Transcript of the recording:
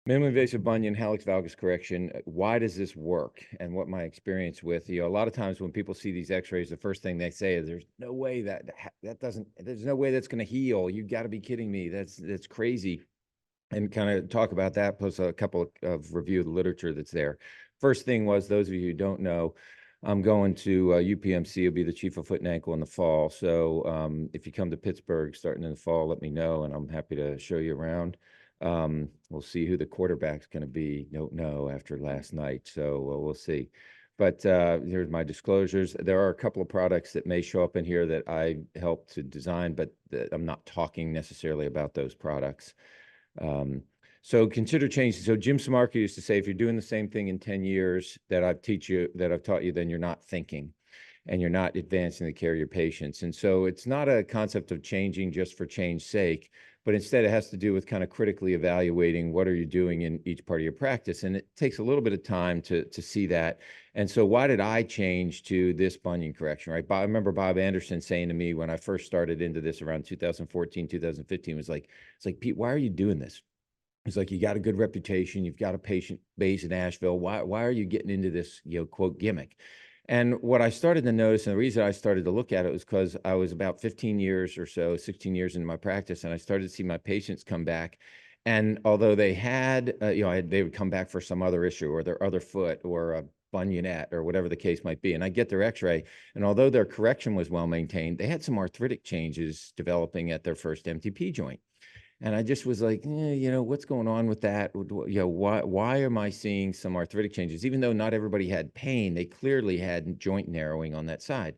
Minimally invasive bunion, Hallux valgus correction. Why does this work? And what my experience with, a lot of times when people see these x-rays, the first thing they say is there's no way that doesn't, there's no way that's going to heal. You got to be kidding me. That's crazy. And kind of talk about that, plus a couple of review of the literature that's there. First thing was, those of you who don't know, I'm going to UPMC. I'll be the chief of foot and ankle in the fall. So if you come to Pittsburgh starting in the fall, let me know, and I'm happy to show you around. We'll see who the quarterback's going to be. Don't know after last night, so we'll see. But here's my disclosures. There are a couple of products that may show up in here that I helped to design, but I'm not talking necessarily about those products. So consider changing. So Jim Samarka used to say, if you're doing the same thing in 10 years that I've taught you, then you're not thinking and you're not advancing the care of your patients. And so it's not a concept of changing just for change's sake, but instead it has to do with kind of critically evaluating what are you doing in each part of your practice. And it takes a little bit of time to see that. And so why did I change to this bunion correction, right? I remember Bob Anderson saying to me when I first started into this around 2014, 2015, was like, it's like, Pete, why are you doing this? It's like, you got a good reputation. You've got a patient base in Asheville. Why are you getting into this, quote, gimmick? And what I started to notice, and the reason I started to look at it was because I was about 15 years or so, 16 years into my practice, and I started to see my patients come back. And although they had, they would come back for some other issue or their other foot or a bunionette or whatever the case might be. And I get their x-ray. And although their correction was well maintained, they had some arthritic changes developing at their first MTP joint. And I just was like, what's going on with that? Why am I seeing some arthritic changes? Even though not everybody had pain, they clearly had joint narrowing on that side.